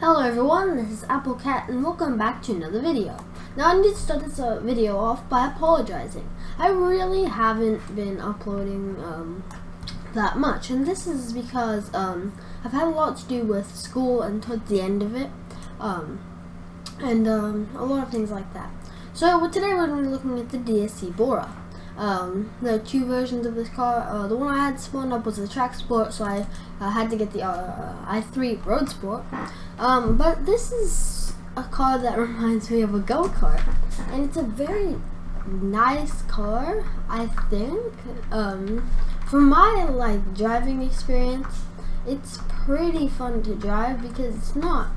Hello everyone, this is Apple Cat and welcome back to another video. Now I need to start this video off by apologizing. I really haven't been uploading that much, and this is because I've had a lot to do with school and towards the end of it, and a lot of things like that. So today we're going to be looking at the DSC Bora. There are two versions of this car. The one I had spawned up was the Track Sport, so I had to get the i3 Road Sport. But this is a car that reminds me of a go-kart, and it's a very nice car, I think. From my driving experience, it's pretty fun to drive because it's not.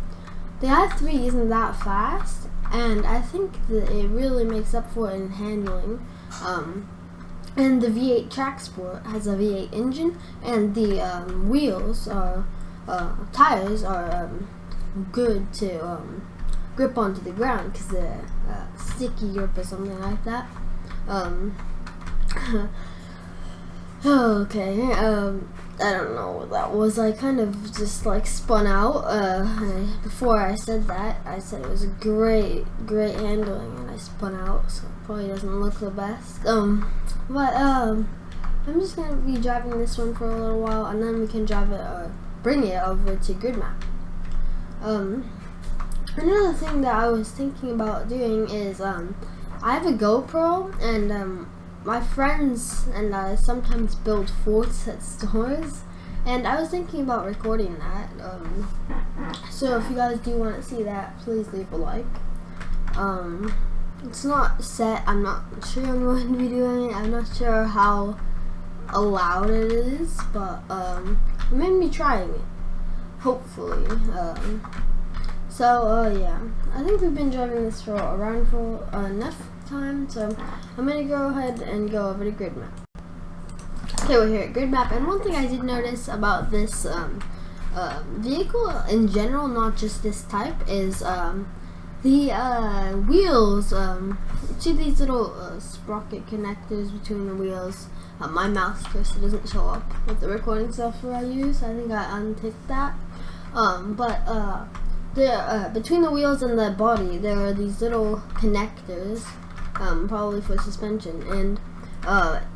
The i3 isn't that fast, and I think that it really makes up for it in handling. And the V8 Track Sport has a V8 engine, and the tires are good to grip onto the ground because they're sticky grip or something like that. Okay, I don't know what that was. I kind of just spun out. Before I said that, I said it was great handling, and I spun out, so it probably doesn't look the best. But I'm just gonna be driving this one for a little while, and then we can drive it or bring it over to grid map. Another thing that I was thinking about doing is I have a GoPro, and my friends and I sometimes build forts at stores, and I was thinking about recording that. So if you guys do want to see that, please leave a like. It's not set. I'm not sure I'm going to be doing it. I'm not sure how allowed it is, but it made me trying it, hopefully. Yeah, I think we've been driving this for enough time, so I'm gonna go ahead and go over to grid map. Okay, we're here at grid map, and one thing I did notice about this vehicle in general, not just this type, is the wheels. See these little sprocket connectors between the wheels. My mouse cursor doesn't show up with the recording software I use. I think I unticked that. Between the wheels and the body, there are these little connectors, probably for suspension, and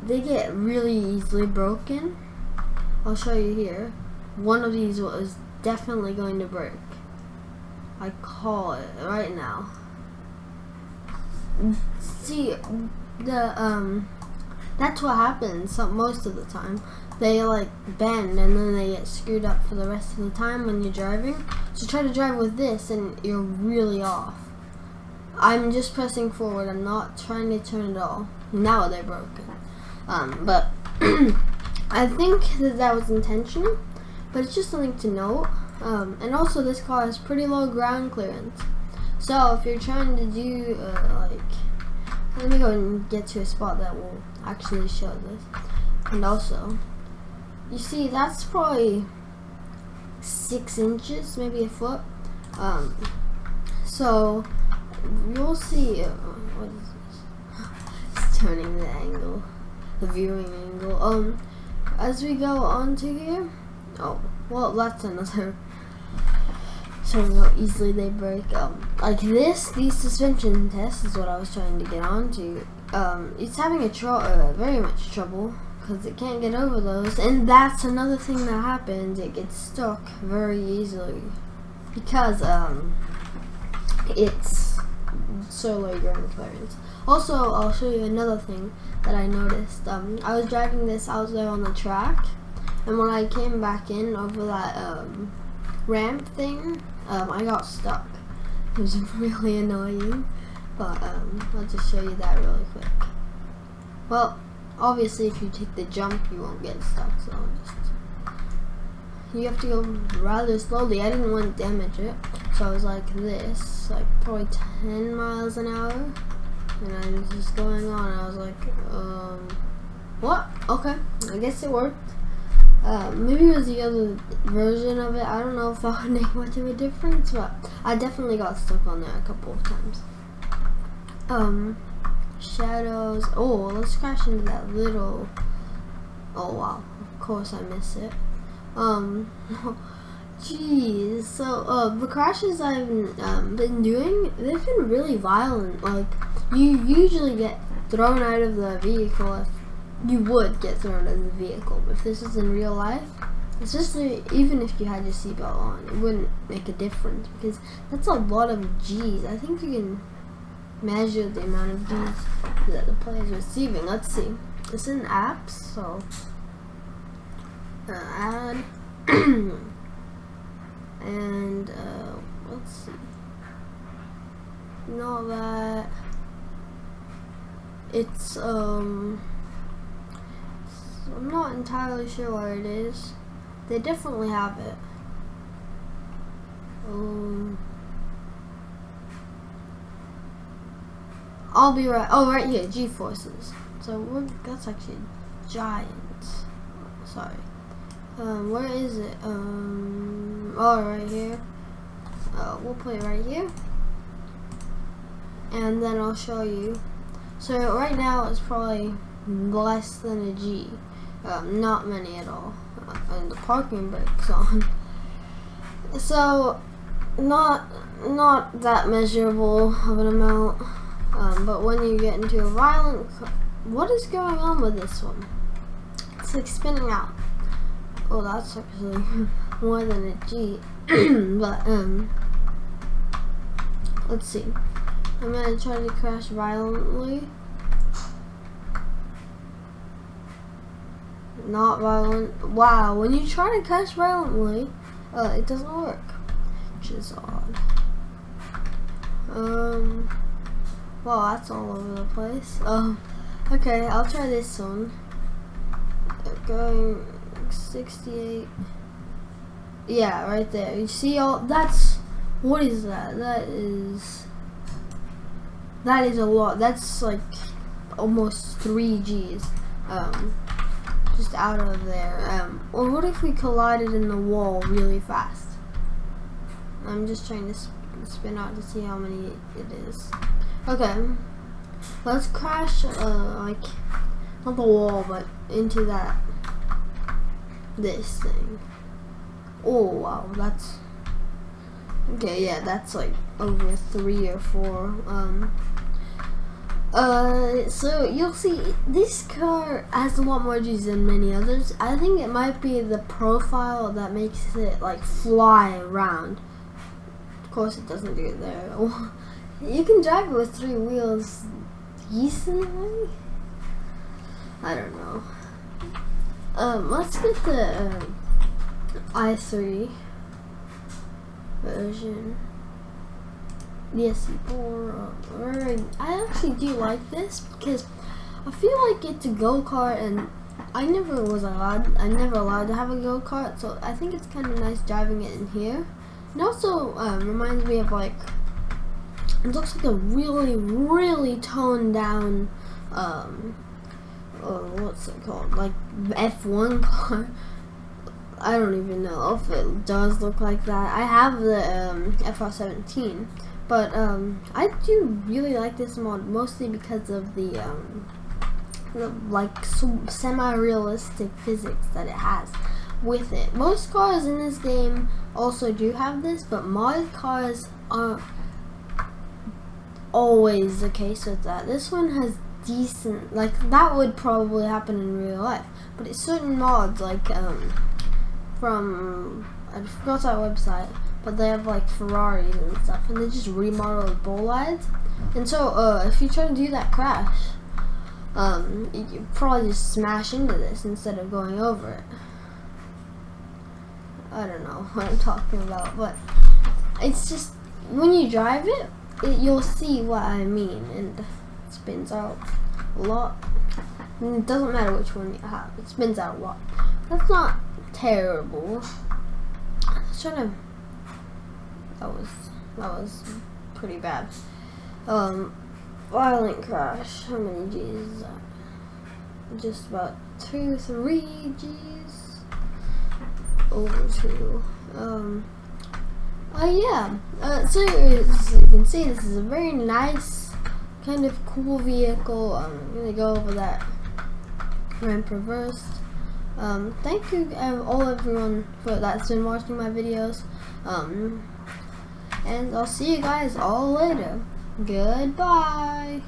they get really easily broken. I'll show you here. One of these is definitely going to break. I call it right now. See, that's what happens most of the time. They bend and then they get screwed up for the rest of the time when you're driving. So try to drive with this and you're really off. I'm just pressing forward. I'm not trying to turn it all. Now they're broken. But I think that was intentional, but it's just something to note. And also this car has pretty low ground clearance. So if you're trying to do let me go and get to a spot that will actually show this. And also, you see that's probably 6 inches, maybe a foot. So you'll see. What is this? It's turning the angle, the viewing angle. As we go on to here. Oh, well, that's another. Showing how easily they break. Like these suspension tests is what I was trying to get onto. It's having very much trouble because it can't get over those, and that's another thing that happens. It gets stuck very easily because it's so low ground clearance. Also, I'll show you another thing that I noticed. I was driving this out there on the track, and when I came back in over that ramp thing, I got stuck. It was really annoying, but I'll just show you that really quick. Well, obviously if you take the jump you won't get stuck, so you have to go rather slowly. I didn't want to damage it, so I was like this, probably 10 miles an hour, and I was just going on. I was like, what? Okay, I guess it worked. Maybe it was the other version of it. I don't know if that would make much of a difference, but I definitely got stuck on there a couple of times. Shadows. Oh, let's crash into that little. Oh wow, of course I miss it. Jeez, so the crashes I've been doing, they've been really violent. Like, you usually get thrown out of the vehicle if you would get thrown out of the vehicle. If this is in real life, especially even if you had your seatbelt on, it wouldn't make a difference because that's a lot of G's. I think you can measure the amount of G's that the player is receiving. Let's see. It's in apps, so add. And let's see. Not that. It's I'm not entirely sure where it is. They definitely have it. I'll be right. Oh, right here, G-forces. So that's actually giant. Sorry. Where is it? Oh, right here. We'll put it right here, and then I'll show you. So right now it's probably less than a G, not many at all, and the parking brake's on. So not that measurable of an amount, but when you get into a violent, what is going on with this one? It's like spinning out. Oh, that's actually more than a G. But let's see. I'm gonna try to crash violently. Not violent. Wow, when you try to crash violently, it doesn't work, which is odd. Well, that's all over the place. Okay, I'll try this one. Going 68. Yeah, right there. You see all that's, what is that? That is a lot. That's like almost 3 G's just out of there. Or what if we collided in the wall really fast? I'm just trying to spin out to see how many it is. Okay, let's crash like not the wall but into this thing. Oh wow, that's okay. Yeah, that's like over 3 or 4. So you'll see this car has a lot more G's than many others. I think it might be the profile that makes it like fly around. Of course, it doesn't do it there. You can drive it with 3 wheels decently. I don't know. Let's get the i3 version. DSC Bora. I actually do like this because I feel like it's a go-kart, and I never allowed to have a go-kart, so I think it's kind of nice driving it in here. It also reminds me of like, it looks like a really toned down what's it called, like F1 car. I don't even know if it does look like that. I have the FR17, but I do really like this mod mostly because of the like semi-realistic physics that it has with it. Most cars in this game also do have this, but mod cars aren't always the case with that. This one has decent, like that would probably happen in real life, but it's certain mods like from, I forgot that website, but they have like Ferraris and stuff, and they just remodeled bolides. And so if you try to do that crash, you probably just smash into this instead of going over it. I don't know what I'm talking about, but it's just, when you drive it, you'll see what I mean, and it spins out a lot. And it doesn't matter which one you have, it spins out a lot. That's not terrible. I was trying to, that was pretty bad. Violent crash. How many G's is that? Just about 2-3 G's over 2. Yeah. So as you can see, this is a very nice, kind of cool vehicle. I'm gonna go over that ramp reversed. Thank you everyone that's been watching my videos. And I'll see you guys all later. Goodbye.